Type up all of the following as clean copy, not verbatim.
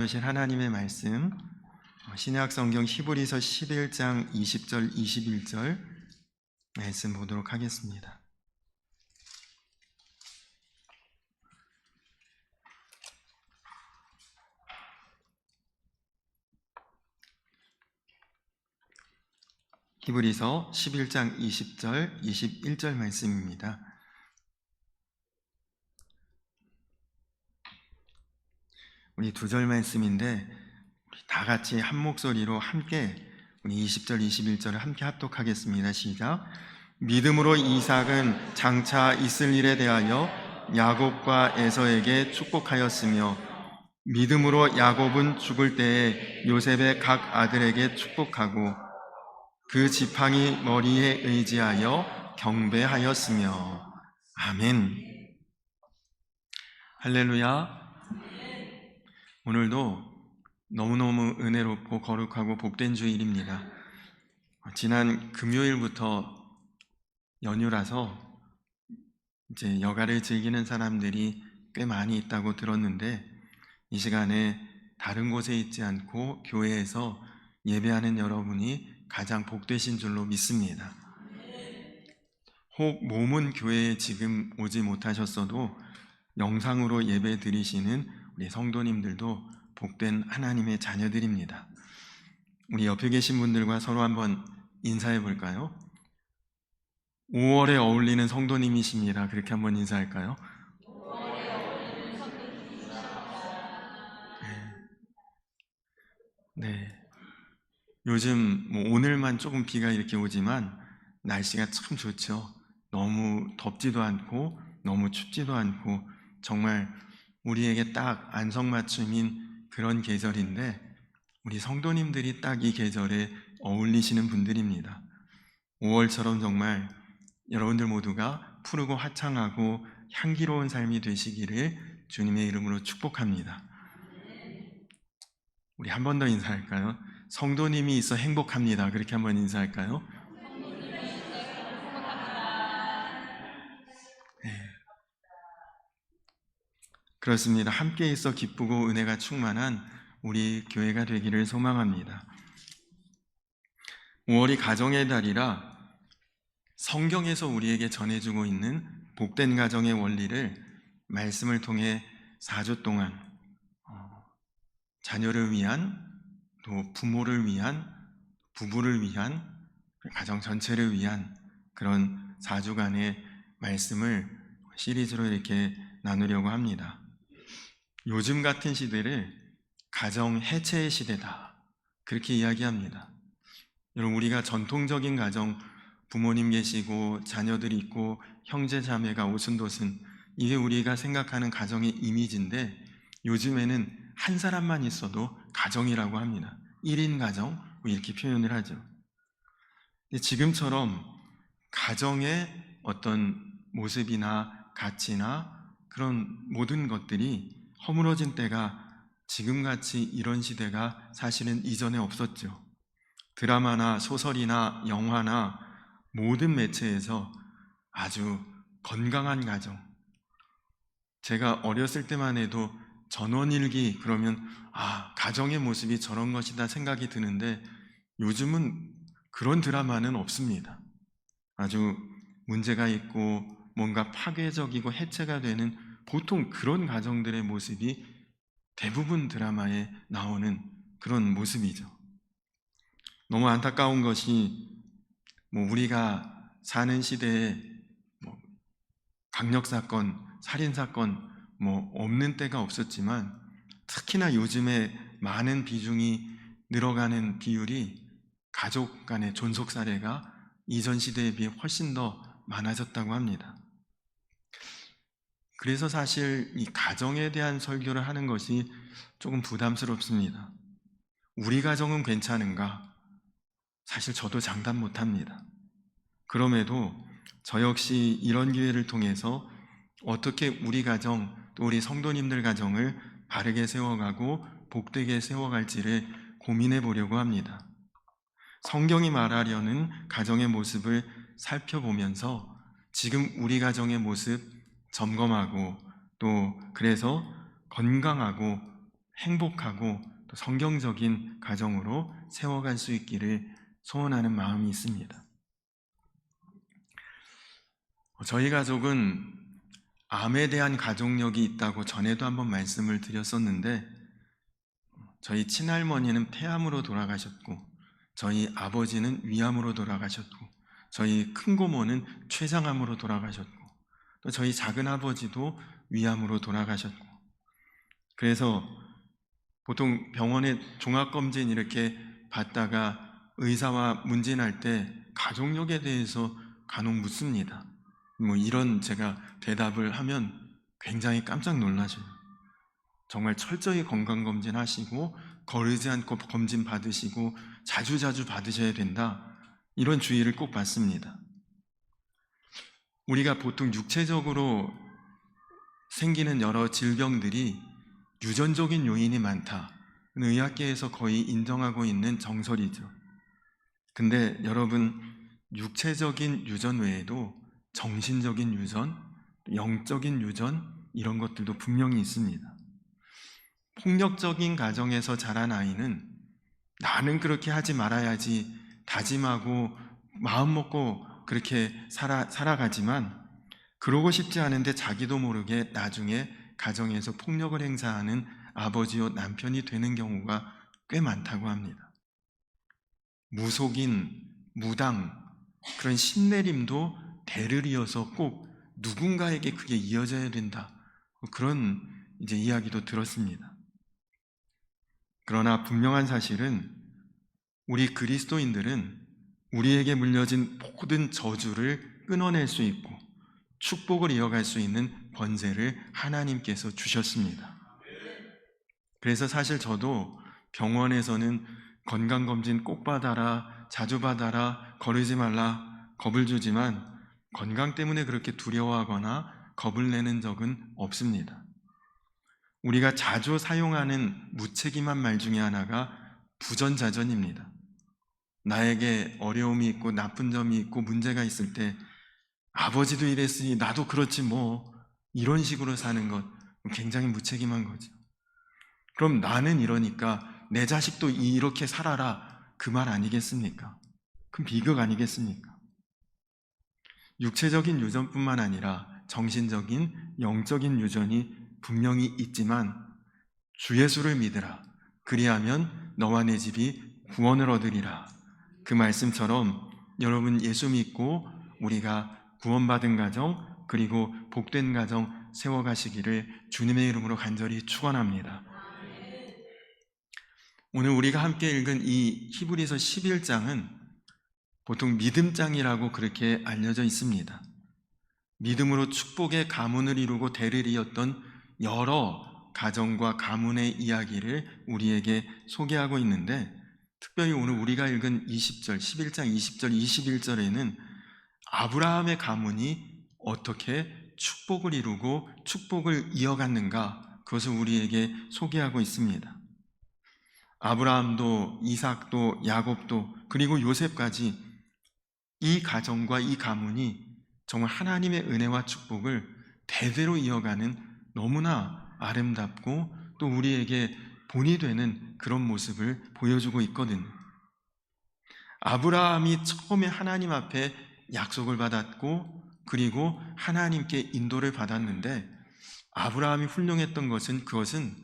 주신 하나님의 말씀, 신약 성경 히브리서 11장 20절 21절 말씀 보도록 하겠습니다. 히브리서 11장 20절 21절 말씀입니다. 우리 두 절 말씀인데 우리 다 같이 한 목소리로 함께 우리 20절 21절을 함께 합독하겠습니다. 시작. 믿음으로 이삭은 장차 있을 일에 대하여 야곱과 에서에게 축복하였으며 믿음으로 야곱은 죽을 때에 요셉의 각 아들에게 축복하고 그 지팡이 머리에 의지하여 경배하였으며. 아멘. 할렐루야. 오늘도 너무너무 은혜롭고 거룩하고 복된 주일입니다. 지난 금요일부터 연휴라서 이제 여가를 즐기는 사람들이 꽤 많이 있다고 들었는데, 이 시간에 다른 곳에 있지 않고 교회에서 예배하는 여러분이 가장 복되신 줄로 믿습니다. 혹 몸은 교회에 지금 오지 못하셨어도 영상으로 예배 드리시는 우리 성도님들도 복된 하나님의 자녀들입니다. 우리 옆에 계신 분들과 서로 한번 인사해 볼까요? 5월에 어울리는 성도님이십니다. 그렇게 한번 인사할까요? 네. 요즘 오늘만 조금 비가 이렇게 오지만 날씨가 참 좋죠. 너무 덥지도 않고 너무 춥지도 않고 정말 우리에게 딱 안성맞춤인 그런 계절인데, 우리 성도님들이 딱 이 계절에 어울리시는 분들입니다. 5월처럼 정말 여러분들 모두가 푸르고 화창하고 향기로운 삶이 되시기를 주님의 이름으로 축복합니다. 우리 한 번 더 인사할까요? 성도님이 있어 행복합니다. 그렇게 한번 인사할까요? 네. 그렇습니다. 함께 있어 기쁘고 은혜가 충만한 우리 교회가 되기를 소망합니다. 5월이 가정의 달이라 성경에서 우리에게 전해주고 있는 복된 가정의 원리를 말씀을 통해 4주 동안 자녀를 위한, 또 부모를 위한, 부부를 위한, 가정 전체를 위한 그런 4주간의 말씀을 시리즈로 이렇게 나누려고 합니다. 요즘 같은 시대를 가정 해체의 시대다, 그렇게 이야기합니다. 여러분, 우리가 전통적인 가정, 부모님 계시고 자녀들이 있고 형제 자매가 오순도순, 이게 우리가 생각하는 가정의 이미지인데, 요즘에는 한 사람만 있어도 가정이라고 합니다. 1인 가정, 이렇게 표현을 하죠. 지금처럼 가정의 어떤 모습이나 가치나 그런 모든 것들이 허물어진 때가, 지금같이 이런 시대가 사실은 이전에 없었죠. 드라마나 소설이나 영화나 모든 매체에서 아주 건강한 가정, 제가 어렸을 때만 해도 전원일기 그러면 가정의 모습이 저런 것이다 생각이 드는데, 요즘은 그런 드라마는 없습니다. 아주 문제가 있고 뭔가 파괴적이고 해체가 되는 보통 그런 가정들의 모습이 대부분 드라마에 나오는 그런 모습이죠. 너무 안타까운 것이, 우리가 사는 시대에 강력사건, 살인사건 없는 때가 없었지만, 특히나 요즘에 많은 비중이 늘어가는 비율이 가족 간의 존속 사례가 이전 시대에 비해 훨씬 더 많아졌다고 합니다. 그래서 사실 이 가정에 대한 설교를 하는 것이 조금 부담스럽습니다. 우리 가정은 괜찮은가? 사실 저도 장담 못합니다. 그럼에도 저 역시 이런 기회를 통해서 어떻게 우리 가정, 또 우리 성도님들 가정을 바르게 세워가고 복되게 세워갈지를 고민해 보려고 합니다. 성경이 말하려는 가정의 모습을 살펴보면서 지금 우리 가정의 모습 점검하고, 또 그래서 건강하고 행복하고 또 성경적인 가정으로 세워갈 수 있기를 소원하는 마음이 있습니다. 저희 가족은 암에 대한 가족력이 있다고 전에도 한번 말씀을 드렸었는데, 저희 친할머니는 폐암으로 돌아가셨고, 저희 아버지는 위암으로 돌아가셨고, 저희 큰고모는 췌장암으로 돌아가셨고, 또 저희 작은아버지도 위암으로 돌아가셨고, 그래서 보통 병원에 종합검진 이렇게 받다가 의사와 문진할 때 가족력에 대해서 간혹 묻습니다. 이런 제가 대답을 하면 굉장히 깜짝 놀라셔요. 정말 철저히 건강검진 하시고 거르지 않고 검진 받으시고 자주자주 받으셔야 된다, 이런 주의를 꼭 받습니다. 우리가 보통 육체적으로 생기는 여러 질병들이 유전적인 요인이 많다, 의학계에서 거의 인정하고 있는 정설이죠. 근데 여러분, 육체적인 유전 외에도 정신적인 유전, 영적인 유전, 이런 것들도 분명히 있습니다. 폭력적인 가정에서 자란 아이는 나는 그렇게 하지 말아야지 다짐하고 마음 먹고 그렇게 살아가지만, 그러고 싶지 않은데 자기도 모르게 나중에 가정에서 폭력을 행사하는 아버지요 남편이 되는 경우가 꽤 많다고 합니다. 무속인, 무당, 그런 신내림도 대를 이어서 꼭 누군가에게 그게 이어져야 된다, 그런 이야기도 들었습니다. 그러나 분명한 사실은 우리 그리스도인들은 우리에게 물려진 모든 저주를 끊어낼 수 있고 축복을 이어갈 수 있는 권세를 하나님께서 주셨습니다. 그래서 사실 저도 병원에서는 건강검진 꼭 받아라, 자주 받아라, 거르지 말라 겁을 주지만 건강 때문에 그렇게 두려워하거나 겁을 내는 적은 없습니다. 우리가 자주 사용하는 무책임한 말 중에 하나가 부전자전입니다. 나에게 어려움이 있고 나쁜 점이 있고 문제가 있을 때 아버지도 이랬으니 나도 그렇지 뭐, 이런 식으로 사는 것 굉장히 무책임한 거죠. 그럼 나는 이러니까 내 자식도 이렇게 살아라, 그 말 아니겠습니까? 그럼 비극 아니겠습니까? 육체적인 유전뿐만 아니라 정신적인, 영적인 유전이 분명히 있지만 주 예수를 믿으라, 그리하면 너와 내 집이 구원을 얻으리라, 그 말씀처럼 여러분 예수 믿고 우리가 구원받은 가정, 그리고 복된 가정 세워가시기를 주님의 이름으로 간절히 축원합니다. 오늘 우리가 함께 읽은 이 히브리서 11장은 보통 믿음장이라고 그렇게 알려져 있습니다. 믿음으로 축복의 가문을 이루고 대를 이었던 여러 가정과 가문의 이야기를 우리에게 소개하고 있는데, 특별히 오늘 우리가 읽은 20절, 11장 20절, 21절에는 아브라함의 가문이 어떻게 축복을 이루고 축복을 이어갔는가, 그것을 우리에게 소개하고 있습니다. 아브라함도 이삭도 야곱도 그리고 요셉까지 이 가정과 이 가문이 정말 하나님의 은혜와 축복을 대대로 이어가는 너무나 아름답고 또 우리에게 본이 되는 그런 모습을 보여주고 있거든요. 아브라함이 처음에 하나님 앞에 약속을 받았고 그리고 하나님께 인도를 받았는데, 아브라함이 훌륭했던 것은 그것은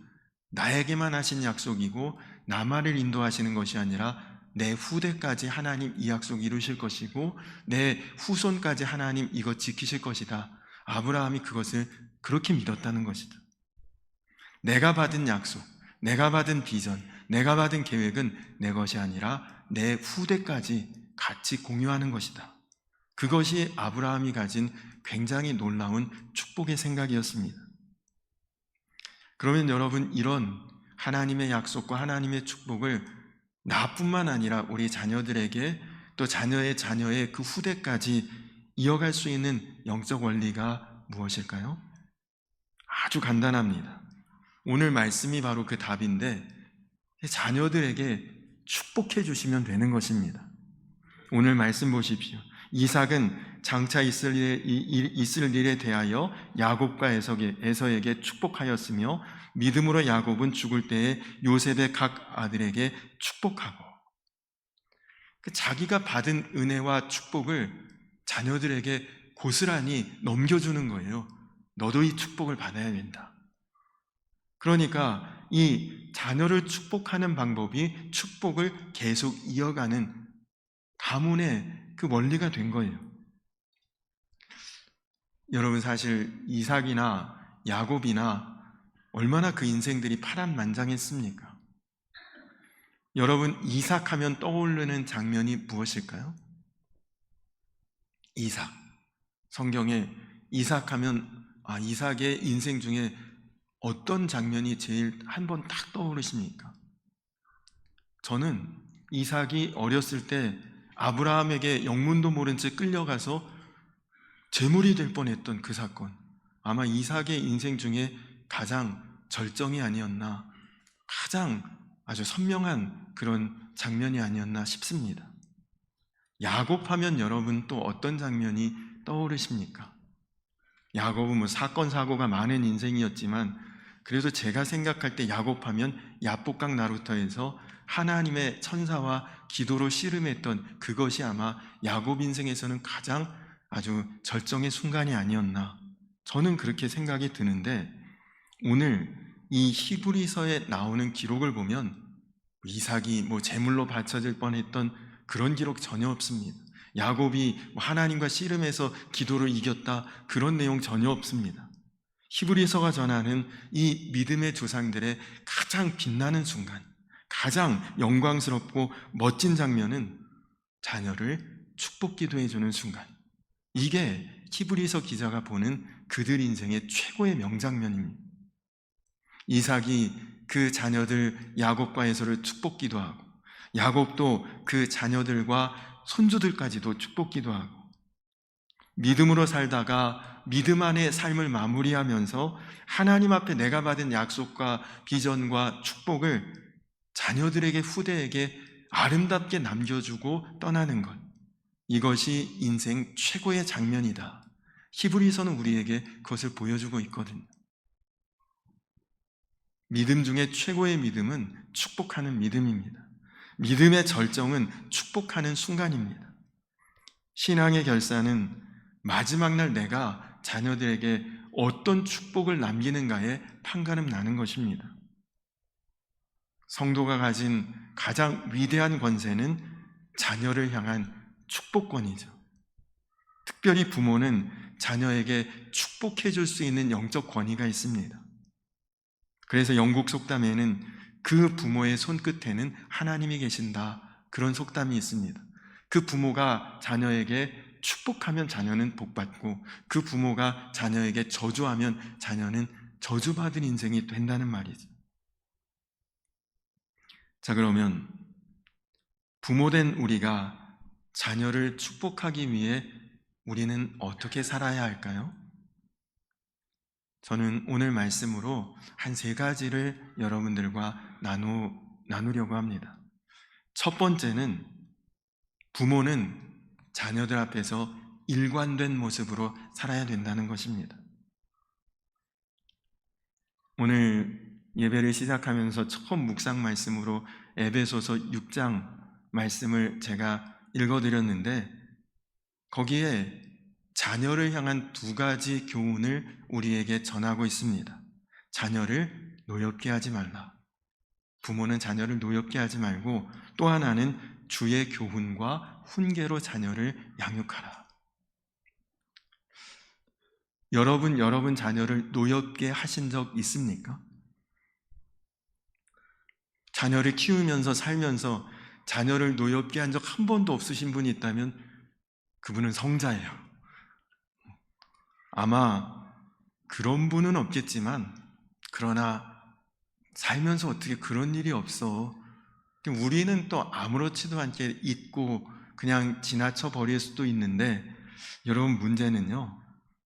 나에게만 하신 약속이고 나만을 인도하시는 것이 아니라 내 후대까지 하나님 이 약속 이루실 것이고 내 후손까지 하나님 이것 지키실 것이다. 아브라함이 그것을 그렇게 믿었다는 것이다. 내가 받은 약속, 내가 받은 비전, 내가 받은 계획은 내 것이 아니라 내 후대까지 같이 공유하는 것이다. 그것이 아브라함이 가진 굉장히 놀라운 축복의 생각이었습니다. 그러면 여러분, 이런 하나님의 약속과 하나님의 축복을 나뿐만 아니라 우리 자녀들에게 또 자녀의 자녀의 그 후대까지 이어갈 수 있는 영적 원리가 무엇일까요? 아주 간단합니다. 오늘 말씀이 바로 그 답인데, 자녀들에게 축복해 주시면 되는 것입니다. 오늘 말씀 보십시오. 이삭은 장차 있을 일에 대하여 야곱과 에서에게 축복하였으며 믿음으로 야곱은 죽을 때에 요셉의 각 아들에게 축복하고, 자기가 받은 은혜와 축복을 자녀들에게 고스란히 넘겨주는 거예요. 너도 이 축복을 받아야 된다. 그러니까 이 자녀를 축복하는 방법이 축복을 계속 이어가는 가문의 그 원리가 된 거예요. 여러분, 사실 이삭이나 야곱이나 얼마나 그 인생들이 파란만장했습니까? 여러분, 이삭하면 떠오르는 장면이 무엇일까요? 이삭. 성경에 이삭하면 이삭의 인생 중에 어떤 장면이 제일 한번 딱 떠오르십니까? 저는 이삭이 어렸을 때 아브라함에게 영문도 모른 채 끌려가서 제물이 될 뻔했던 그 사건, 아마 이삭의 인생 중에 가장 절정이 아니었나, 가장 아주 선명한 그런 장면이 아니었나 싶습니다. 야곱하면 여러분 또 어떤 장면이 떠오르십니까? 야곱은 뭐 사건 사고가 많은 인생이었지만 그래도 제가 생각할 때 야곱하면 야복강 나루터에서 하나님의 천사와 기도로 씨름했던 그것이 아마 야곱 인생에서는 가장 아주 절정의 순간이 아니었나, 저는 그렇게 생각이 드는데, 오늘 이 히브리서에 나오는 기록을 보면 이삭이 제물로 바쳐질 뻔했던 그런 기록 전혀 없습니다. 야곱이 하나님과 씨름해서 기도를 이겼다, 그런 내용 전혀 없습니다. 히브리서가 전하는 이 믿음의 조상들의 가장 빛나는 순간, 가장 영광스럽고 멋진 장면은 자녀를 축복 기도해 주는 순간, 이게 히브리서 기자가 보는 그들 인생의 최고의 명장면입니다. 이삭이 그 자녀들 야곱과 에서를 축복 기도하고, 야곱도 그 자녀들과 손주들까지도 축복 기도하고, 믿음으로 살다가 믿음 안에 삶을 마무리하면서 하나님 앞에 내가 받은 약속과 비전과 축복을 자녀들에게, 후대에게 아름답게 남겨주고 떠나는 것, 이것이 인생 최고의 장면이다. 히브리서는 우리에게 그것을 보여주고 있거든요. 믿음 중에 최고의 믿음은 축복하는 믿음입니다. 믿음의 절정은 축복하는 순간입니다. 신앙의 결산은 마지막 날 내가 자녀들에게 어떤 축복을 남기는가에 판가름 나는 것입니다. 성도가 가진 가장 위대한 권세는 자녀를 향한 축복권이죠. 특별히 부모는 자녀에게 축복해 줄 수 있는 영적 권위가 있습니다. 그래서 영국 속담에는 그 부모의 손끝에는 하나님이 계신다, 그런 속담이 있습니다. 그 부모가 자녀에게 축복하면 자녀는 복받고, 그 부모가 자녀에게 저주하면 자녀는 저주받은 인생이 된다는 말이죠. 자, 그러면 부모된 우리가 자녀를 축복하기 위해 우리는 어떻게 살아야 할까요? 저는 오늘 말씀으로 한 3가지를 여러분들과 나누려고 합니다. 첫 번째는, 부모는 자녀들 앞에서 일관된 모습으로 살아야 된다는 것입니다. 오늘 예배를 시작하면서 처음 묵상 말씀으로 에베소서 6장 말씀을 제가 읽어드렸는데, 거기에 자녀를 향한 2가지 교훈을 우리에게 전하고 있습니다. 자녀를 노엽게 하지 말라. 부모는 자녀를 노엽게 하지 말고, 또 하나는 주의 교훈과 훈계로 자녀를 양육하라. 여러분 자녀를 노엽게 하신 적 있습니까? 자녀를 키우면서 살면서 자녀를 노엽게 한 적 한 번도 없으신 분이 있다면 그분은 성자예요. 아마 그런 분은 없겠지만, 그러나 살면서 어떻게 그런 일이 없어. 우리는 또 아무렇지도 않게 잊고 그냥 지나쳐 버릴 수도 있는데, 여러분, 문제는요,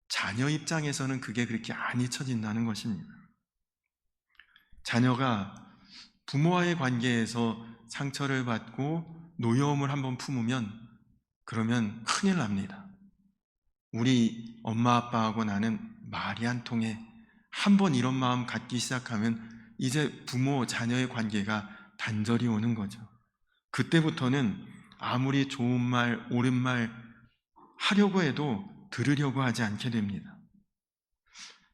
자녀 입장에서는 그게 그렇게 안 잊혀진다는 것입니다. 자녀가 부모와의 관계에서 상처를 받고 노여움을 한번 품으면 그러면 큰일 납니다. 우리 엄마 아빠하고 나는 말이 안 통해. 한번 이런 마음 갖기 시작하면 이제 부모 자녀의 관계가 단절이 오는 거죠. 그때부터는 아무리 좋은 말, 옳은 말 하려고 해도 들으려고 하지 않게 됩니다.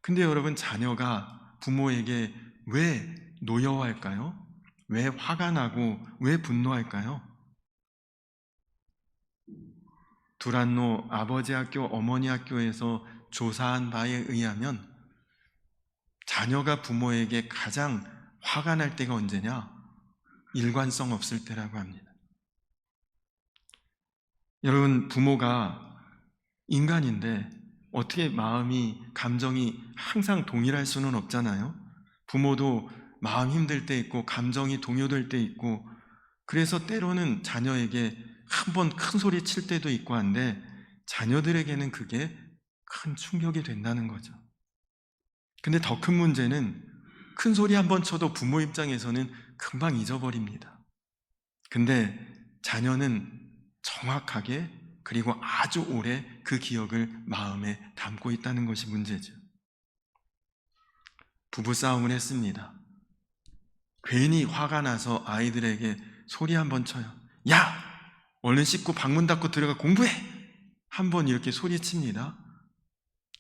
근데 여러분, 자녀가 부모에게 왜 노여워할까요? 왜 화가 나고 왜 분노할까요? 두란노 아버지 학교, 어머니 학교에서 조사한 바에 의하면 자녀가 부모에게 가장 화가 날 때가 언제냐? 일관성 없을 때라고 합니다. 여러분, 부모가 인간인데 어떻게 마음이, 감정이 항상 동일할 수는 없잖아요. 부모도 마음 힘들 때 있고 감정이 동요될 때 있고, 그래서 때로는 자녀에게 한번 큰 소리 칠 때도 있고 한데 자녀들에게는 그게 큰 충격이 된다는 거죠. 근데 더 큰 문제는 큰 소리 한번 쳐도 부모 입장에서는 금방 잊어버립니다. 근데 자녀는 정확하게, 그리고 아주 오래 그 기억을 마음에 담고 있다는 것이 문제죠. 부부싸움을 했습니다. 괜히 화가 나서 아이들에게 소리 한번 쳐요. 야! 얼른 씻고 방문 닫고 들어가 공부해! 한번 이렇게 소리칩니다.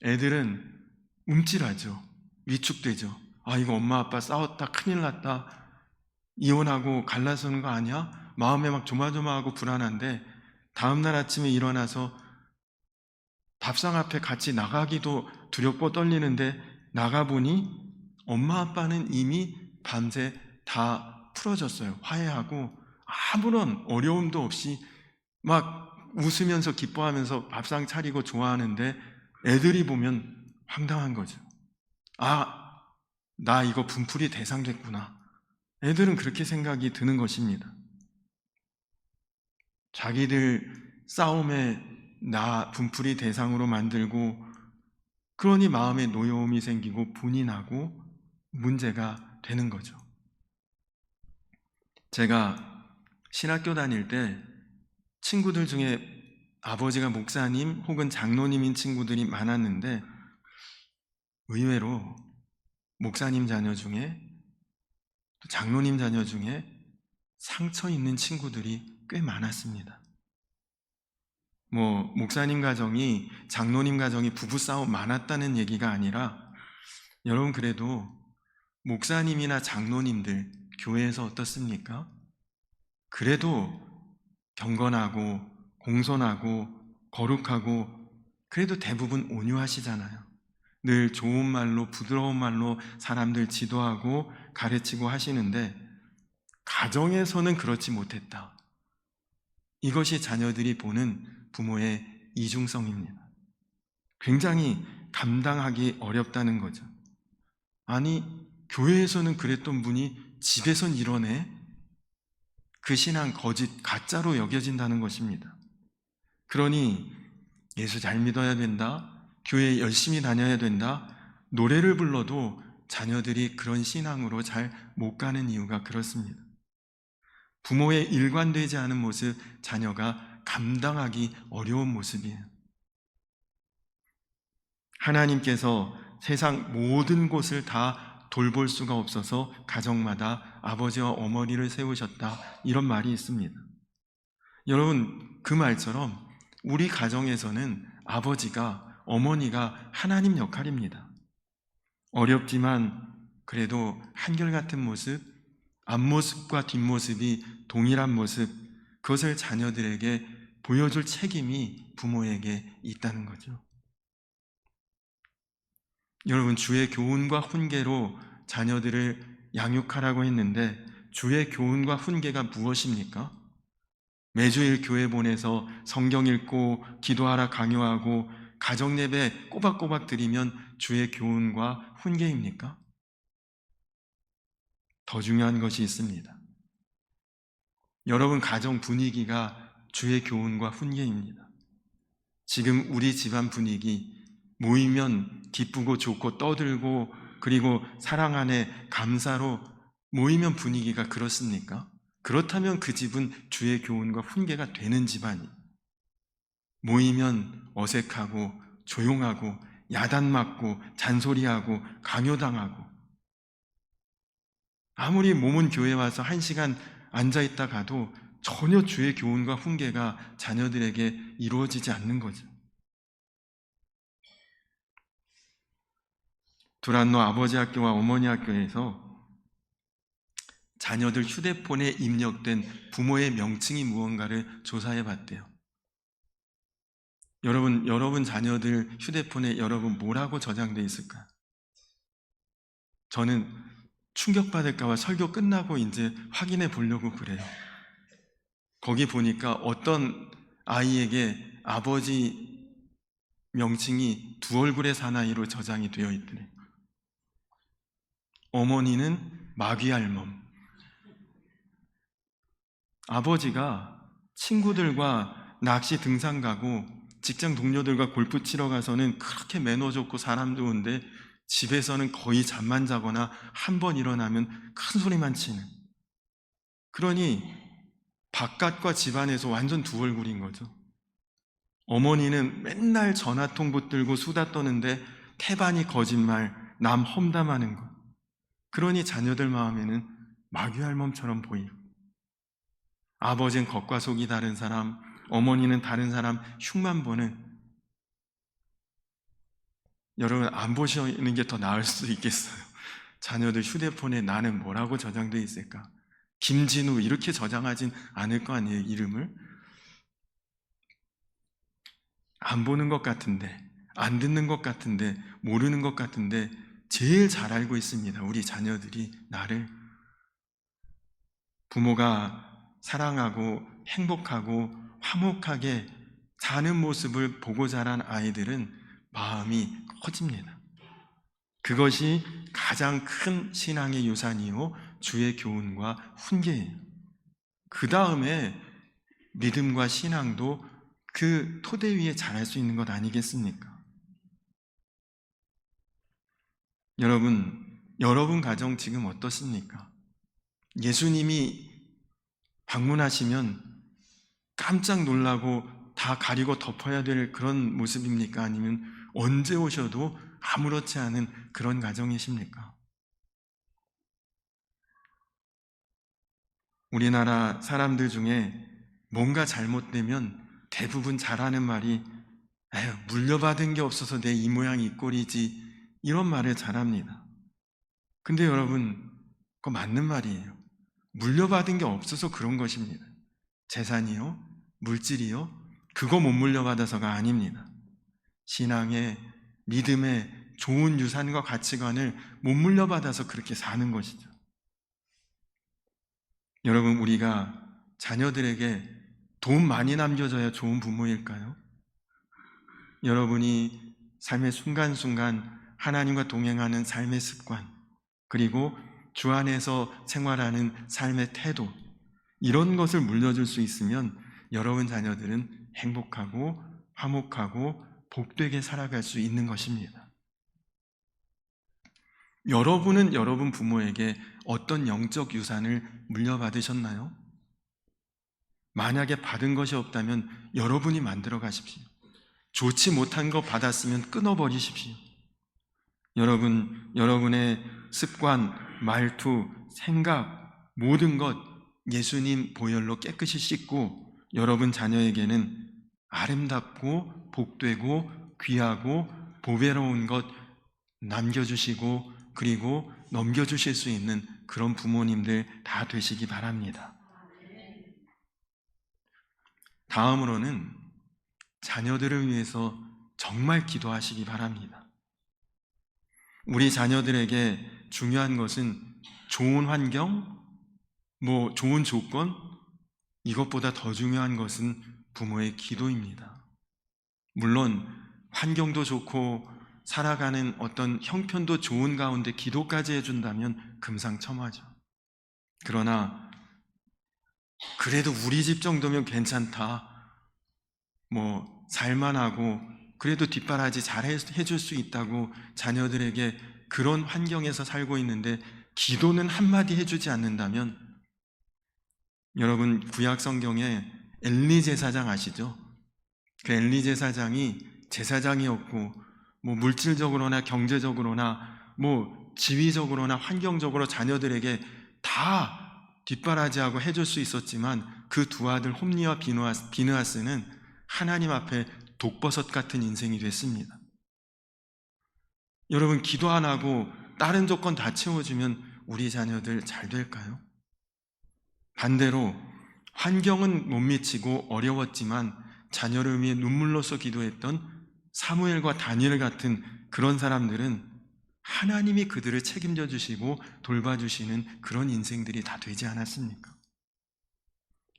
애들은 움찔하죠. 위축되죠. 아, 이거 엄마 아빠 싸웠다, 큰일 났다, 이혼하고 갈라서는 거 아니야? 마음에 막 조마조마하고 불안한데 다음날 아침에 일어나서 밥상 앞에 같이 나가기도 두렵고 떨리는데 나가보니 엄마 아빠는 이미 밤새 다 풀어졌어요. 화해하고 아무런 어려움도 없이 막 웃으면서 기뻐하면서 밥상 차리고 좋아하는데 애들이 보면 황당한 거죠. 아, 나 이거 분풀이 대상 됐구나. 애들은 그렇게 생각이 드는 것입니다. 자기들 싸움에 나 분풀이 대상으로 만들고, 그러니 마음에 노여움이 생기고 분이 나고 문제가 되는 거죠. 제가 신학교 다닐 때 친구들 중에 아버지가 목사님 혹은 장로님인 친구들이 많았는데 의외로 목사님 자녀 중에, 또 장로님 자녀 중에 상처 있는 친구들이 꽤 많았습니다. 목사님 가정이, 장로님 가정이 부부싸움 많았다는 얘기가 아니라, 여러분 그래도 목사님이나 장로님들 교회에서 어떻습니까? 그래도 경건하고 공손하고 거룩하고 그래도 대부분 온유하시잖아요. 늘 좋은 말로, 부드러운 말로 사람들 지도하고 가르치고 하시는데 가정에서는 그렇지 못했다. 이것이 자녀들이 보는 부모의 이중성입니다. 굉장히 감당하기 어렵다는 거죠. 아니, 교회에서는 그랬던 분이 집에선 이러네? 그 신앙 거짓, 가짜로 여겨진다는 것입니다. 그러니 예수 잘 믿어야 된다, 교회 열심히 다녀야 된다, 노래를 불러도 자녀들이 그런 신앙으로 잘 못 가는 이유가 그렇습니다. 부모의 일관되지 않은 모습, 자녀가 감당하기 어려운 모습이에요. 하나님께서 세상 모든 곳을 다 돌볼 수가 없어서 가정마다 아버지와 어머니를 세우셨다, 이런 말이 있습니다. 여러분, 그 말처럼 우리 가정에서는 아버지가, 어머니가 하나님 역할입니다. 어렵지만 그래도 한결같은 모습, 앞모습과 뒷모습이 동일한 모습, 그것을 자녀들에게 보여줄 책임이 부모에게 있다는 거죠. 여러분, 주의 교훈과 훈계로 자녀들을 양육하라고 했는데 주의 교훈과 훈계가 무엇입니까? 매주일 교회 보내서 성경 읽고 기도하라 강요하고 가정 예배 꼬박꼬박 드리면 주의 교훈과 훈계입니까? 더 중요한 것이 있습니다. 여러분 가정 분위기가 주의 교훈과 훈계입니다. 지금 우리 집안 분위기, 모이면 기쁘고 좋고 떠들고 그리고 사랑 안에 감사로 모이면 분위기가 그렇습니까? 그렇다면 그 집은 주의 교훈과 훈계가 되는 집안이. 모이면 어색하고 조용하고 야단 맞고 잔소리하고 강요당하고, 아무리 몸은 교회 와서 1시간 앉아있다 가도 전혀 주의 교훈과 훈계가 자녀들에게 이루어지지 않는 거죠. 두란노 아버지 학교와 어머니 학교에서 자녀들 휴대폰에 입력된 부모의 명칭이 무언가를 조사해 봤대요. 여러분 자녀들 휴대폰에 여러분 뭐라고 저장돼 있을까요? 저는 충격받을까 봐 설교 끝나고 이제 확인해 보려고 그래요. 거기 보니까 어떤 아이에게 아버지 명칭이 두 얼굴의 사나이로 저장이 되어 있더래요. 어머니는 마귀알멈. 아버지가 친구들과 낚시 등산 가고 직장 동료들과 골프 치러 가서는 그렇게 매너 좋고 사람 좋은데 집에서는 거의 잠만 자거나 한 번 일어나면 큰 소리만 치는, 그러니 바깥과 집안에서 완전 두 얼굴인 거죠. 어머니는 맨날 전화통 붙들고 수다 떠는데 태반이 거짓말, 남 험담하는 것. 그러니 자녀들 마음에는 마귀알몸처럼 보이고, 아버지는 겉과 속이 다른 사람, 어머니는 다른 사람 흉만 보는, 여러분 안 보시는 게 더 나을 수도 있겠어요. 자녀들 휴대폰에 나는 뭐라고 저장되어 있을까? 김진우 이렇게 저장하진 않을 거 아니에요, 이름을. 안 보는 것 같은데, 안 듣는 것 같은데, 모르는 것 같은데 제일 잘 알고 있습니다, 우리 자녀들이 나를. 부모가 사랑하고 행복하고 화목하게 사는 모습을 보고 자란 아이들은 마음이 커집니다. 그것이 가장 큰 신앙의 유산이요 주의 교훈과 훈계예요. 그 다음에 믿음과 신앙도 그 토대 위에 자랄 수 있는 것 아니겠습니까? 여러분 가정 지금 어떠십니까? 예수님이 방문하시면 깜짝 놀라고 다 가리고 덮어야 될 그런 모습입니까? 아니면 언제 오셔도 아무렇지 않은 그런 가정이십니까? 우리나라 사람들 중에 뭔가 잘못되면 대부분 잘하는 말이 에휴, 물려받은 게 없어서 내 이 모양 이 꼴이지, 이런 말을 잘합니다. 근데 여러분, 그거 맞는 말이에요. 물려받은 게 없어서 그런 것입니다. 재산이요, 물질이요, 그거 못 물려받아서가 아닙니다. 신앙의, 믿음의 좋은 유산과 가치관을 못 물려받아서 그렇게 사는 것이죠. 여러분, 우리가 자녀들에게 돈 많이 남겨줘야 좋은 부모일까요? 여러분이 삶의 순간순간 하나님과 동행하는 삶의 습관, 그리고 주 안에서 생활하는 삶의 태도, 이런 것을 물려줄 수 있으면 여러분 자녀들은 행복하고 화목하고 복되게 살아갈 수 있는 것입니다. 여러분은 여러분 부모에게 어떤 영적 유산을 물려받으셨나요? 만약에 받은 것이 없다면 여러분이 만들어 가십시오. 좋지 못한 거 받았으면 끊어버리십시오. 여러분의 습관, 말투, 생각, 모든 것 예수님 보혈로 깨끗이 씻고 여러분 자녀에게는 아름답고 복되고 귀하고 보배로운 것 남겨주시고 그리고 넘겨주실 수 있는 그런 부모님들 다 되시기 바랍니다. 다음으로는 자녀들을 위해서 정말 기도하시기 바랍니다. 우리 자녀들에게 중요한 것은 좋은 환경, 좋은 조건, 이것보다 더 중요한 것은 부모의 기도입니다. 물론 환경도 좋고 살아가는 어떤 형편도 좋은 가운데 기도까지 해준다면 금상첨화죠. 그러나 그래도 우리 집 정도면 괜찮다, 살만하고 그래도 뒷바라지 잘 해줄 수 있다고 자녀들에게 그런 환경에서 살고 있는데 기도는 한마디 해주지 않는다면, 여러분 구약 성경에 엘리 제사장 아시죠? 그 엘리 제사장이 제사장이었고 뭐 물질적으로나 경제적으로나 뭐 지위적으로나 환경적으로 자녀들에게 다 뒷바라지하고 해줄 수 있었지만 그 두 아들 홈리와 비느하스는 하나님 앞에 독버섯 같은 인생이 됐습니다. 여러분, 기도 안 하고 다른 조건 다 채워주면 우리 자녀들 잘 될까요? 반대로 환경은 못 미치고 어려웠지만 자녀를 위해 눈물로써 기도했던 사무엘과 다니엘 같은 그런 사람들은 하나님이 그들을 책임져 주시고 돌봐주시는 그런 인생들이 다 되지 않았습니까?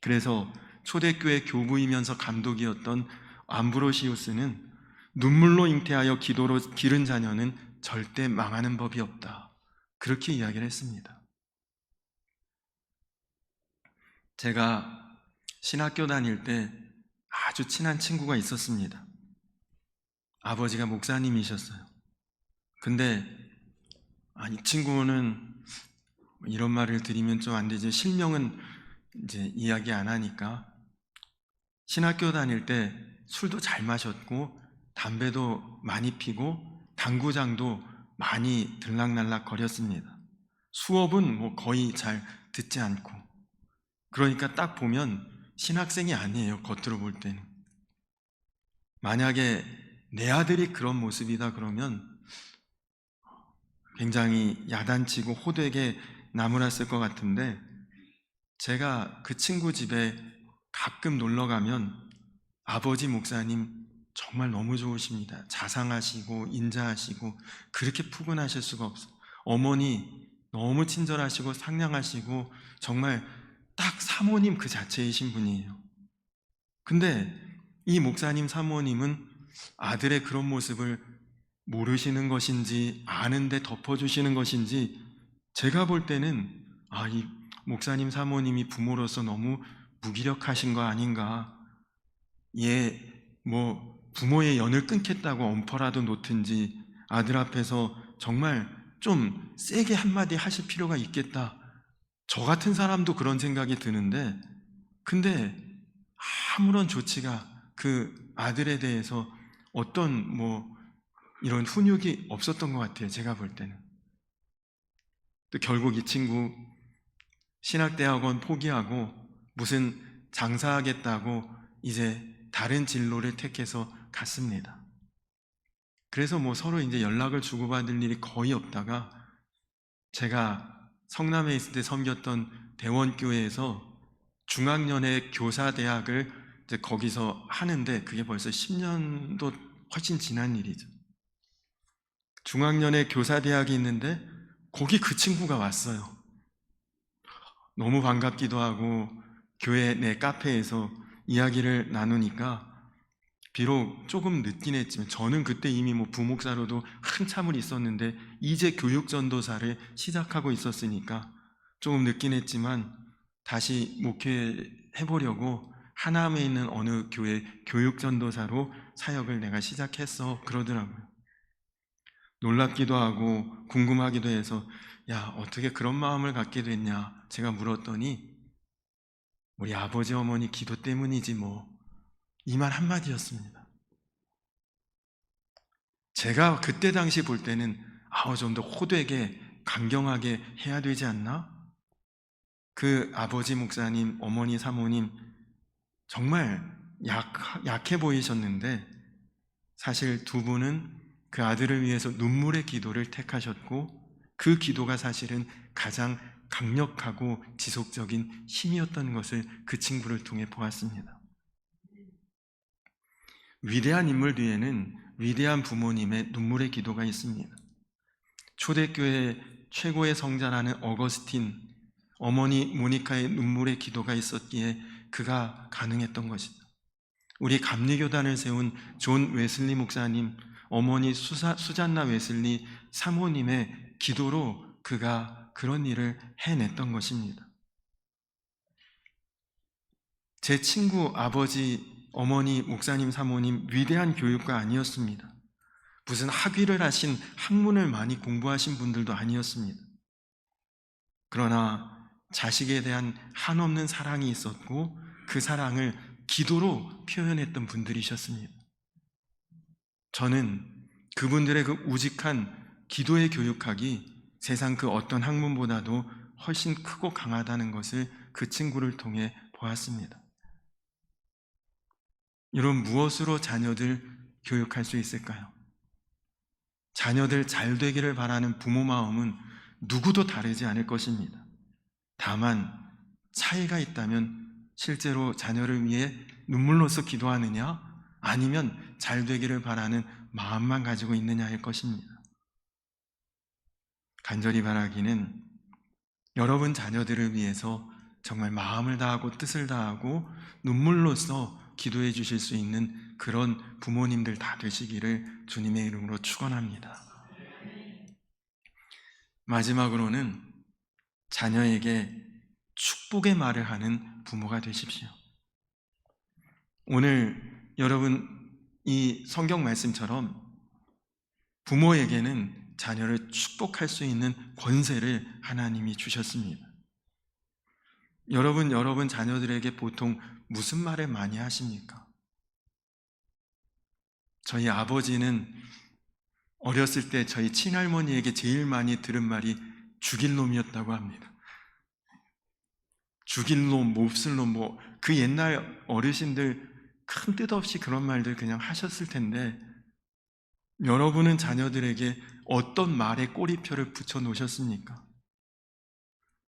그래서 초대교회 교부이면서 감독이었던 암브로시우스는 눈물로 잉태하여 기도로 기른 자녀는 절대 망하는 법이 없다, 그렇게 이야기를 했습니다. 제가 신학교 다닐 때 아주 친한 친구가 있었습니다. 아버지가 목사님이셨어요. 근데 이 친구는 이런 말을 드리면 좀 안 되죠. 실명은 이제 이야기 안 하니까 신학교 다닐 때 술도 잘 마셨고 담배도 많이 피고 당구장도 많이 들락날락 거렸습니다. 수업은 뭐 거의 잘 듣지 않고, 그러니까 딱 보면 신학생이 아니에요, 겉으로 볼 때는. 만약에 내 아들이 그런 모습이다 그러면 굉장히 야단치고 호되게 나무랐을 것 같은데, 제가 그 친구 집에 가끔 놀러 가면 아버지 목사님 정말 너무 좋으십니다. 자상하시고 인자하시고 그렇게 푸근하실 수가 없어요. 어머니 너무 친절하시고 상냥하시고 정말 딱 사모님 그 자체이신 분이에요. 근데 이 목사님 사모님은 아들의 그런 모습을 모르시는 것인지 아는데 덮어주시는 것인지, 제가 볼 때는 이 목사님 사모님이 부모로서 너무 무기력하신 거 아닌가, 뭐 부모의 연을 끊겠다고 엄포라도 놓든지 아들 앞에서 정말 좀 세게 한마디 하실 필요가 있겠다, 저 같은 사람도 그런 생각이 드는데, 근데 아무런 조치가 그 아들에 대해서 어떤 이런 훈육이 없었던 것 같아요, 제가 볼 때는. 또 결국 이 친구 신학대학원 포기하고 무슨 장사하겠다고 이제 다른 진로를 택해서 갔습니다. 그래서 서로 이제 연락을 주고받을 일이 거의 없다가, 제가 성남에 있을 때 섬겼던 대원교회에서 중학년의 교사대학을 이제 거기서 하는데, 그게 벌써 10년도 훨씬 지난 일이죠. 중학년의 교사대학이 있는데 거기 그 친구가 왔어요. 너무 반갑기도 하고 교회 내 카페에서 이야기를 나누니까, 비록 조금 늦긴 했지만 저는 그때 이미 부목사로도 한참을 있었는데 이제 교육전도사를 시작하고 있었으니까 조금 늦긴 했지만 다시 목회해보려고 하남에 있는 어느 교회 교육전도사로 사역을 내가 시작했어, 그러더라고요. 놀랍기도 하고 궁금하기도 해서 야, 어떻게 그런 마음을 갖게 됐냐 제가 물었더니 우리 아버지 어머니 기도 때문이지 이 말 한마디였습니다. 제가 그때 당시 볼 때는 좀 더 호되게 강경하게 해야 되지 않나? 그 아버지 목사님, 어머니 사모님 정말 약해 보이셨는데 사실 두 분은 그 아들을 위해서 눈물의 기도를 택하셨고, 그 기도가 사실은 가장 강력하고 지속적인 힘이었던 것을 그 친구를 통해 보았습니다. 위대한 인물 뒤에는 위대한 부모님의 눈물의 기도가 있습니다. 초대교회 최고의 성자라는 어거스틴, 어머니 모니카의 눈물의 기도가 있었기에 그가 가능했던 것이죠. 우리 감리교단을 세운 존 웨슬리 목사님, 어머니 수잔나 웨슬리 사모님의 기도로 그가 그런 일을 해냈던 것입니다. 제 친구 아버지, 어머니, 목사님, 사모님 위대한 교육가 아니었습니다. 무슨 학위를 하신 학문을 많이 공부하신 분들도 아니었습니다. 그러나 자식에 대한 한없는 사랑이 있었고 그 사랑을 기도로 표현했던 분들이셨습니다. 저는 그분들의 그 우직한 기도의 교육학이 세상 그 어떤 학문보다도 훨씬 크고 강하다는 것을 그 친구를 통해 보았습니다. 여러분, 무엇으로 자녀들 교육할 수 있을까요? 자녀들 잘 되기를 바라는 부모 마음은 누구도 다르지 않을 것입니다. 다만 차이가 있다면 실제로 자녀를 위해 눈물로써 기도하느냐, 아니면 잘 되기를 바라는 마음만 가지고 있느냐일 것입니다. 간절히 바라기는 여러분 자녀들을 위해서 정말 마음을 다하고 뜻을 다하고 눈물로써 기도해 주실 수 있는 그런 부모님들 다 되시기를 주님의 이름으로 축원합니다. 마지막으로는 자녀에게 축복의 말을 하는 부모가 되십시오. 오늘 여러분 이 성경 말씀처럼 부모에게는 자녀를 축복할 수 있는 권세를 하나님이 주셨습니다. 여러분 자녀들에게 보통 무슨 말을 많이 하십니까? 저희 아버지는 어렸을 때 저희 친할머니에게 제일 많이 들은 말이 죽일 놈이었다고 합니다. 죽일 놈, 몹쓸 놈, 그 옛날 어르신들 큰 뜻 없이 그런 말들 그냥 하셨을 텐데, 여러분은 자녀들에게 어떤 말에 꼬리표를 붙여 놓으셨습니까?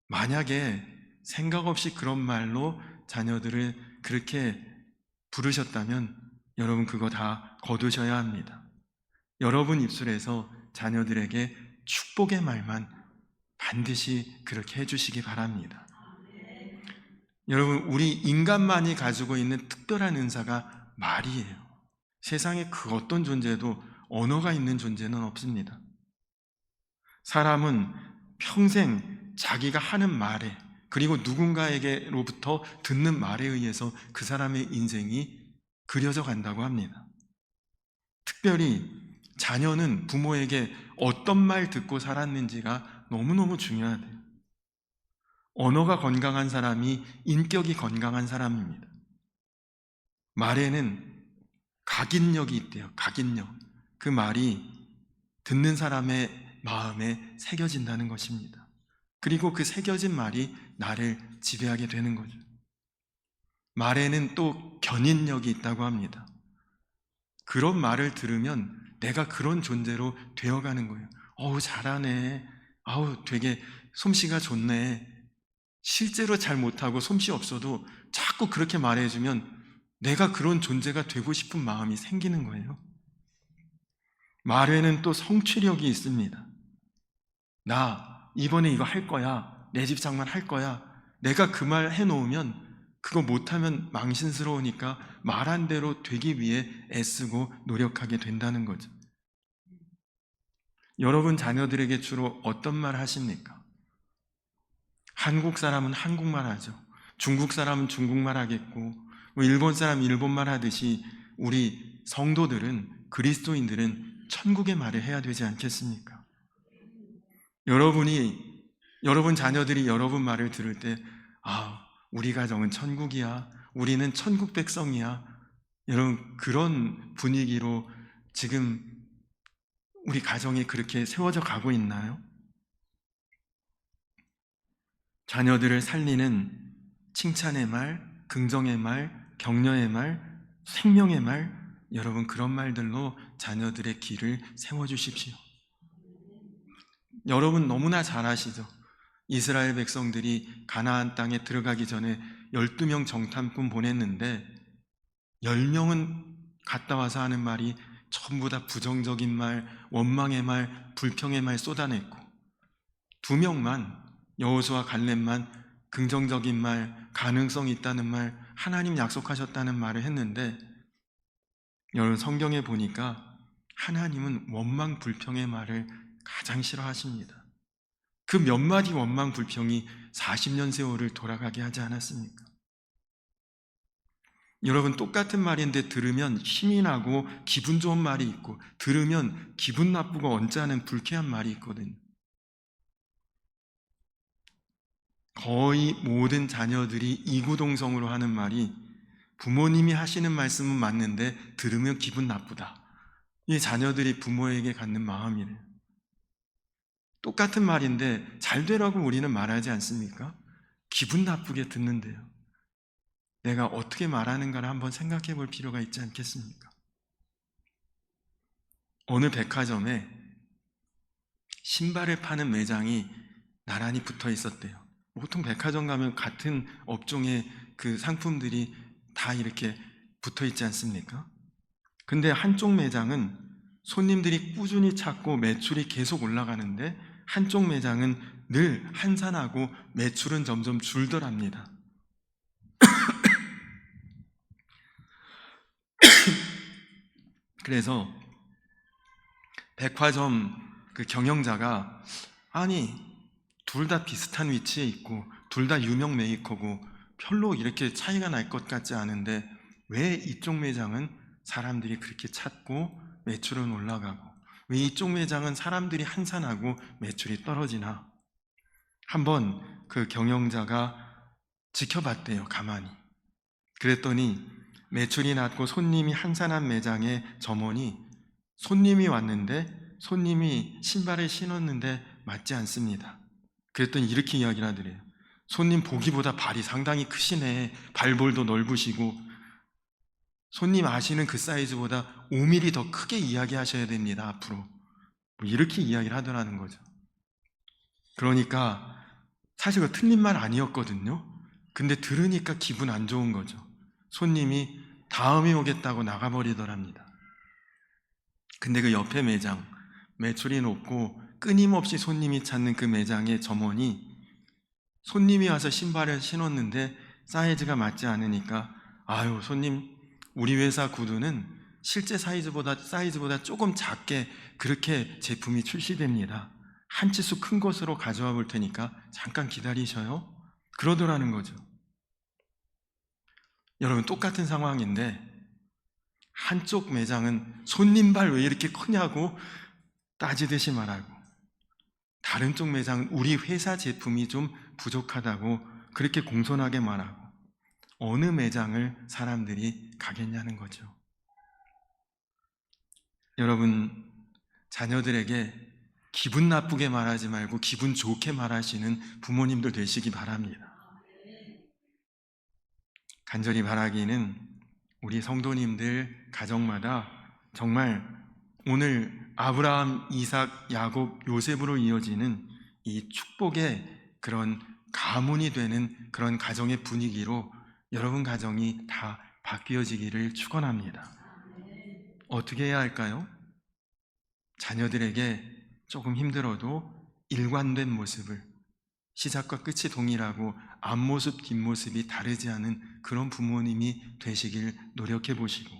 만약에 생각 없이 그런 말로 자녀들을 그렇게 부르셨다면 여러분 그거 다 거두셔야 합니다. 여러분 입술에서 자녀들에게 축복의 말만 반드시 그렇게 해주시기 바랍니다. 여러분, 우리 인간만이 가지고 있는 특별한 은사가 말이에요. 세상에 그 어떤 존재도 언어가 있는 존재는 없습니다. 사람은 평생 자기가 하는 말에, 그리고 누군가에게로부터 듣는 말에 의해서 그 사람의 인생이 그려져 간다고 합니다. 특별히 자녀는 부모에게 어떤 말 듣고 살았는지가 너무너무 중요하대요. 언어가 건강한 사람이 인격이 건강한 사람입니다. 말에는 각인력이 있대요. 각인력. 그 말이 듣는 사람의 마음에 새겨진다는 것입니다. 그리고 그 새겨진 말이 나를 지배하게 되는 거죠. 말에는 또 견인력이 있다고 합니다. 그런 말을 들으면 내가 그런 존재로 되어가는 거예요. 어우, 잘하네. 아우, 되게 솜씨가 좋네. 실제로 잘 못하고 솜씨 없어도 자꾸 그렇게 말해주면 내가 그런 존재가 되고 싶은 마음이 생기는 거예요. 말에는 또 성취력이 있습니다. 나 이번에 이거 할 거야. 내 집 장만 할 거야. 내가 그 말 해놓으면 그거 못하면 망신스러우니까 말한 대로 되기 위해 애쓰고 노력하게 된다는 거죠. 여러분 자녀들에게 주로 어떤 말 하십니까? 한국 사람은 한국말 하죠. 중국 사람은 중국말 하겠고, 일본 사람 일본말 하듯이 우리 성도들은, 그리스도인들은 천국의 말을 해야 되지 않겠습니까? 여러분 자녀들이 여러분 말을 들을 때, 우리 가정은 천국이야. 우리는 천국 백성이야. 여러분, 그런 분위기로 지금 우리 가정이 그렇게 세워져 가고 있나요? 자녀들을 살리는 칭찬의 말, 긍정의 말, 격려의 말, 생명의 말, 여러분 그런 말들로 자녀들의 길을 세워주십시오. 여러분 너무나 잘 아시죠? 이스라엘 백성들이 가나안 땅에 들어가기 전에 12명 정탐꾼 보냈는데 10명은 갔다 와서 하는 말이 전부 다 부정적인 말, 원망의 말, 불평의 말 쏟아냈고 2명만, 여호수아 갈렙만 긍정적인 말, 가능성이 있다는 말, 하나님 약속하셨다는 말을 했는데, 여러분 성경에 보니까 하나님은 원망 불평의 말을 가장 싫어하십니다. 그 몇 마디 원망 불평이 40년 세월을 돌아가게 하지 않았습니까? 여러분 똑같은 말인데 들으면 힘이 나고 기분 좋은 말이 있고, 들으면 기분 나쁘고 언짢은 불쾌한 말이 있거든요. 거의 모든 자녀들이 이구동성으로 하는 말이 부모님이 하시는 말씀은 맞는데 들으면 기분 나쁘다. 이 자녀들이 부모에게 갖는 마음이래요. 똑같은 말인데 잘 되라고 우리는 말하지 않습니까? 기분 나쁘게 듣는데요. 내가 어떻게 말하는가를 한번 생각해 볼 필요가 있지 않겠습니까? 어느 백화점에 신발을 파는 매장이 나란히 붙어 있었대요. 보통 백화점 가면 같은 업종의 그 상품들이 다 이렇게 붙어 있지 않습니까? 근데 한쪽 매장은 손님들이 꾸준히 찾고 매출이 계속 올라가는데 한쪽 매장은 늘 한산하고 매출은 점점 줄더랍니다. 그래서 백화점 그 경영자가 아니 둘 다 비슷한 위치에 있고 둘 다 유명 메이커고 별로 이렇게 차이가 날 것 같지 않은데 왜 이쪽 매장은 사람들이 그렇게 찾고 매출은 올라가고 왜 이쪽 매장은 사람들이 한산하고 매출이 떨어지나? 한번 그 경영자가 지켜봤대요, 가만히. 그랬더니 매출이 낮고 손님이 한산한 매장의 점원이 손님이 왔는데 손님이 신발을 신었는데 맞지 않습니다. 그랬더니 이렇게 이야기를 하더래요. 손님 보기보다 발이 상당히 크시네. 발볼도 넓으시고 손님 아시는 그 사이즈보다 5mm 더 크게 이야기하셔야 됩니다, 앞으로. 뭐 이렇게 이야기를 하더라는 거죠. 그러니까 사실 그 틀린 말 아니었거든요. 근데 들으니까 기분 안 좋은 거죠. 손님이 다음에 오겠다고 나가버리더랍니다. 근데 그 옆에 매장, 매출이 높고 끊임없이 손님이 찾는 그 매장의 점원이 손님이 와서 신발을 신었는데 사이즈가 맞지 않으니까 아유 손님, 우리 회사 구두는 실제 사이즈보다 조금 작게 그렇게 제품이 출시됩니다. 한 치수 큰 것으로 가져와 볼 테니까 잠깐 기다리셔요. 그러더라는 거죠. 여러분 똑같은 상황인데 한쪽 매장은 손님 발 왜 이렇게 크냐고 따지듯이 말하고 다른 쪽 매장은 우리 회사 제품이 좀 부족하다고 그렇게 공손하게 말하고 어느 매장을 사람들이 가겠냐는 거죠. 여러분 자녀들에게 기분 나쁘게 말하지 말고 기분 좋게 말하시는 부모님들 되시기 바랍니다. 간절히 바라기는 우리 성도님들 가정마다 정말 오늘 아브라함, 이삭, 야곱, 요셉으로 이어지는 이 축복의 그런 가문이 되는 그런 가정의 분위기로 여러분 가정이 다 바뀌어지기를 축원합니다. 어떻게 해야 할까요? 자녀들에게 조금 힘들어도 일관된 모습을, 시작과 끝이 동일하고 앞모습, 뒷모습이 다르지 않은 그런 부모님이 되시길 노력해 보시고,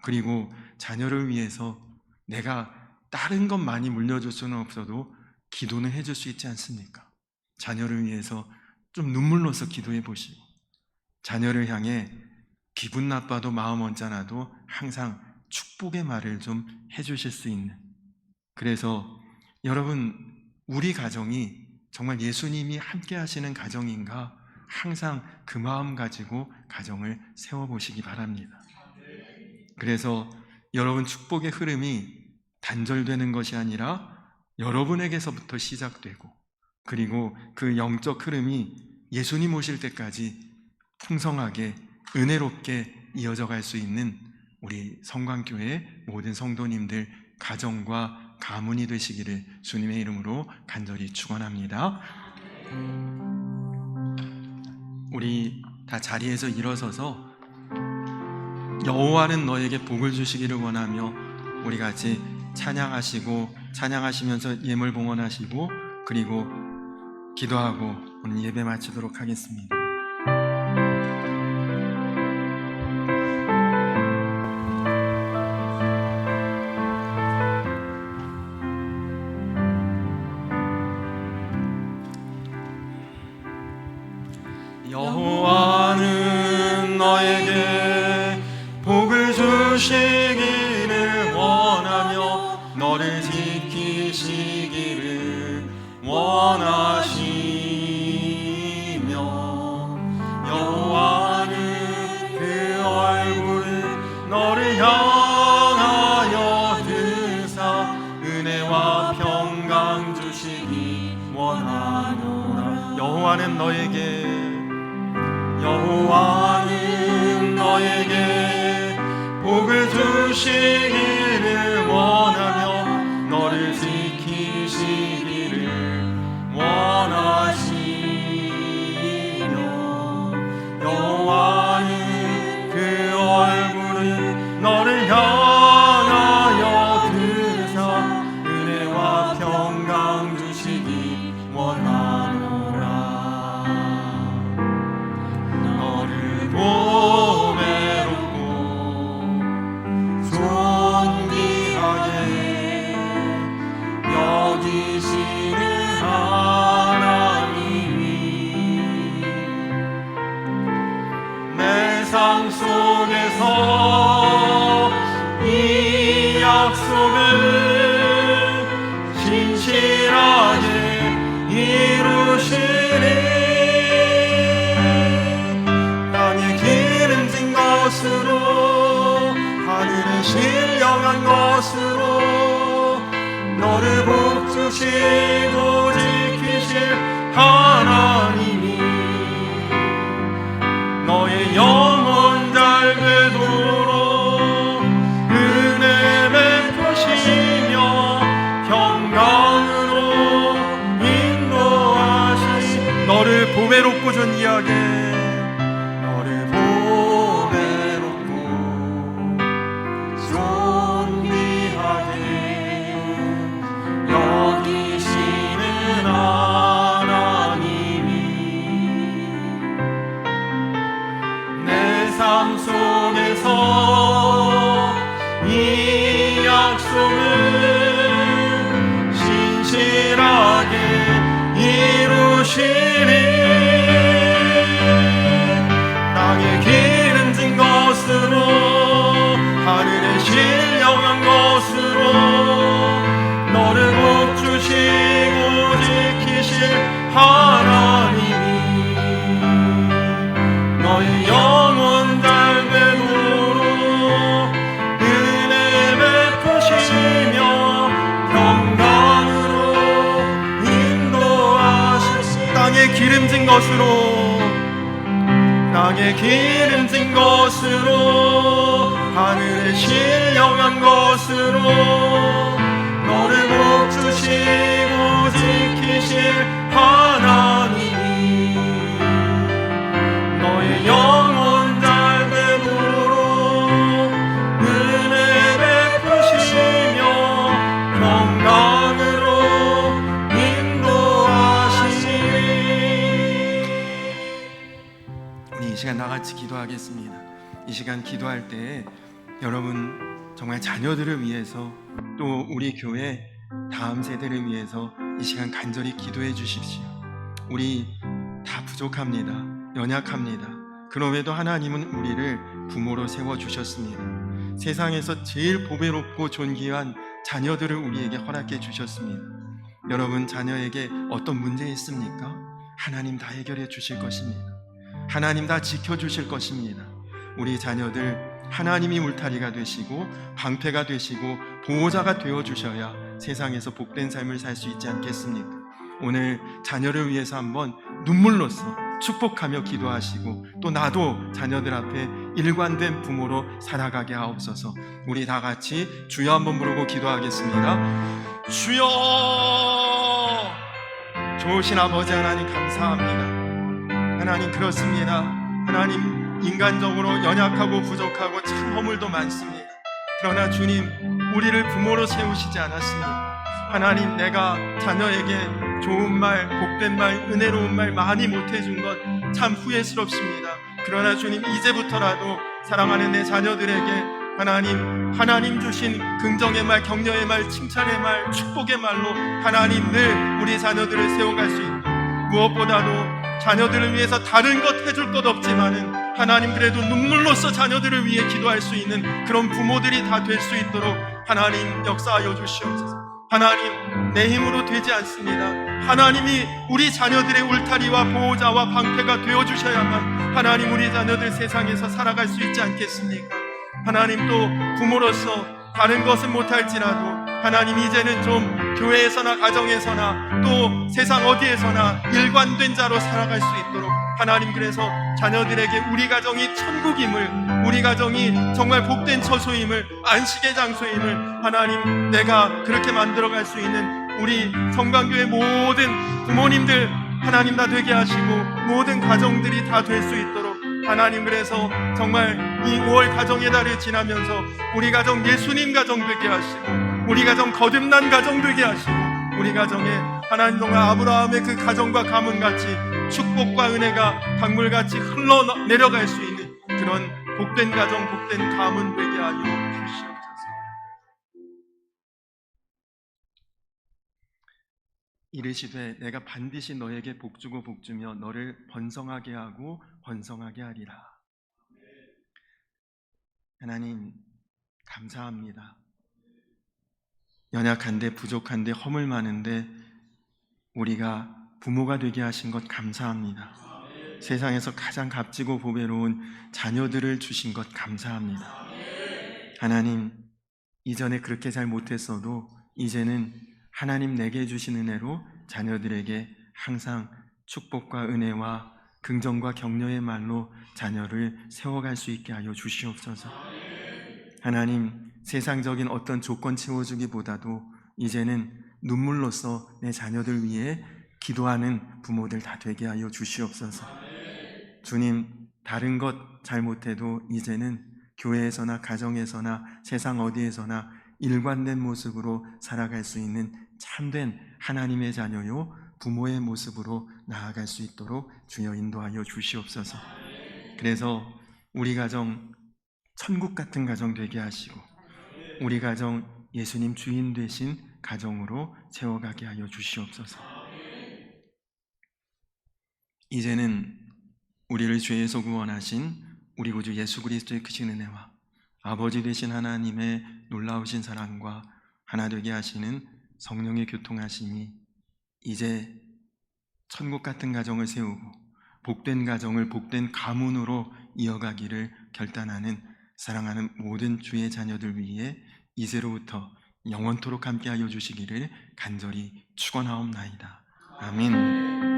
그리고 자녀를 위해서 내가 다른 것 많이 물려줄 수는 없어도 기도는 해줄 수 있지 않습니까? 자녀를 위해서 좀 눈물로서 기도해 보시고, 자녀를 향해 기분 나빠도 마음 언짢아도 항상 축복의 말을 좀 해주실 수 있는, 그래서 여러분 우리 가정이 정말 예수님이 함께 하시는 가정인가 항상 그 마음 가지고 가정을 세워보시기 바랍니다. 그래서 여러분 축복의 흐름이 단절되는 것이 아니라 여러분에게서부터 시작되고, 그리고 그 영적 흐름이 예수님 오실 때까지 풍성하게 은혜롭게 이어져 갈 수 있는 우리 성광교회 모든 성도님들 가정과 가문이 되시기를 주님의 이름으로 간절히 축원합니다. 우리 다 자리에서 일어서서 여호와는 너에게 복을 주시기를 원하며 우리 같이 찬양하시면서 예물 봉헌하시고 그리고 기도하고 오늘 예배 마치도록 하겠습니다. 여호와는 너에게 복을 주시기를 원하며 너를 지키시기를 원하시며 여호와는 그 여호와는 너에게 복을 주시기를 원하며 너를 지키시기를 원하시며 여호와는 그 얼굴을 너를 향하여 드사 은혜와 평강 주시기 원하노라. 너를 보배롭고 존귀하게 여기시는 하나님이 내 삶 속에서 이 약속을 신실하게 이루시리. 땅에 기름진 것으로 하늘에 신령한 것으로 너를 복주시고 지키실 하나님이 너의 영혼 잘 되도록 은혜 베푸시며 평강으로 인도하시니 너를 보배롭고 존귀하게 너를 보배롭고 존귀하게 여기시는 하나님이 내 삶 속에서 이 약속을 신실하게 이루시리. 땅에 기름진 것으로 하늘에 신령한 것으로 너를 복주시고 지키실 하나님이 너의 영혼 잘 되도록 은혜 베푸시며 평강으로 인도하시니 땅에 기름진 것으로 하늘에 신령한 것으로 너를 복주시고 지키실 하나님이 너의 영혼 잘 되도록 은혜 베푸시며 평강으로 인도하시니. 우리 이 시간 나같이 기도하겠습니다. 이 시간 기도할 때 여러분 정말 자녀들을 위해서 또 우리 교회 다음 세대를 위해서 이 시간 간절히 기도해 주십시오. 우리 다 부족합니다. 연약합니다. 그럼에도 하나님은 우리를 부모로 세워주셨습니다. 세상에서 제일 보배롭고 존귀한 자녀들을 우리에게 허락해 주셨습니다. 여러분 자녀에게 어떤 문제 있습니까? 하나님 다 해결해 주실 것입니다. 하나님 다 지켜주실 것입니다. 우리 자녀들 하나님이 울타리가 되시고 방패가 되시고 보호자가 되어주셔야 세상에서 복된 삶을 살 수 있지 않겠습니까? 오늘 자녀를 위해서 한번 눈물로써 축복하며 기도하시고 또 나도 자녀들 앞에 일관된 부모로 살아가게 하옵소서. 우리 다 같이 주여 한번 부르고 기도하겠습니다. 주여! 좋으신 아버지 하나님 감사합니다. 하나님 그렇습니다. 하나님 인간적으로 연약하고 부족하고 참 허물도 많습니다. 그러나 주님 우리를 부모로 세우시지 않았습니다. 하나님 내가 자녀에게 좋은 말, 복된 말, 은혜로운 말 많이 못해준 것 참 후회스럽습니다. 그러나 주님 이제부터라도 사랑하는 내 자녀들에게 하나님 주신 긍정의 말, 격려의 말, 칭찬의 말, 축복의 말로 하나님 늘 우리 자녀들을 세워갈 수 있는, 무엇보다도 자녀들을 위해서 다른 것 해줄 것 없지만은 하나님 그래도 눈물로써 자녀들을 위해 기도할 수 있는 그런 부모들이 다 될 수 있도록 하나님 역사하여 주시옵소서. 하나님 내 힘으로 되지 않습니다. 하나님이 우리 자녀들의 울타리와 보호자와 방패가 되어주셔야만 하나님 우리 자녀들 세상에서 살아갈 수 있지 않겠습니까? 하나님 또 부모로서 다른 것은 못할지라도 하나님 이제는 좀 교회에서나 가정에서나 또 세상 어디에서나 일관된 자로 살아갈 수 있도록 하나님, 그래서 자녀들에게 우리 가정이 천국임을, 우리 가정이 정말 복된 처소임을, 안식의 장소임을 하나님, 내가 그렇게 만들어갈 수 있는 우리 성방교회 모든 부모님들 하나님 다 되게 하시고 모든 가정들이 다 될 수 있도록 하나님, 그래서 정말 이 5월 가정의 달을 지나면서 우리 가정 예수님 가정 되게 하시고 우리 가정 거듭난 가정 되게 하시고 우리 가정에 하나님 정말 아브라함의 그 가정과 가문같이 축복과 은혜가 강물같이 흘러내려갈 수 있는 그런 복된 가정, 복된 가문 되게 하여 주시옵소서. 이르시되 내가 반드시 너에게 복주고 복주며 너를 번성하게 하고 번성하게 하리라. 하나님 감사합니다. 연약한데 부족한데 허물 많은데 우리가 부모가 되게 하신 것 감사합니다. 세상에서 가장 값지고 보배로운 자녀들을 주신 것 감사합니다. 하나님, 이전에 그렇게 잘 못했어도 이제는 하나님 내게 주신 은혜로 자녀들에게 항상 축복과 은혜와 긍정과 격려의 말로 자녀를 세워갈 수 있게 하여 주시옵소서. 하나님, 세상적인 어떤 조건 채워주기보다도 이제는 눈물로써 내 자녀들 위해 기도하는 부모들 다 되게 하여 주시옵소서. 주님, 다른 것 잘못해도 이제는 교회에서나 가정에서나 세상 어디에서나 일관된 모습으로 살아갈 수 있는 참된 하나님의 자녀요 부모의 모습으로 나아갈 수 있도록 주여 인도하여 주시옵소서. 그래서 우리 가정 천국 같은 가정 되게 하시고 우리 가정 예수님 주인 되신 가정으로 채워가게 하여 주시옵소서. 이제는 우리를 죄에서 구원하신 우리 구주 예수 그리스도의 크신 은혜와 아버지 되신 하나님의 놀라우신 사랑과 하나 되게 하시는 성령의 교통하심이 이제 천국 같은 가정을 세우고 복된 가정을 복된 가문으로 이어가기를 결단하는 사랑하는 모든 주의 자녀들 위해 이제로부터 영원토록 함께하여 주시기를 간절히 축원하옵나이다. 아멘.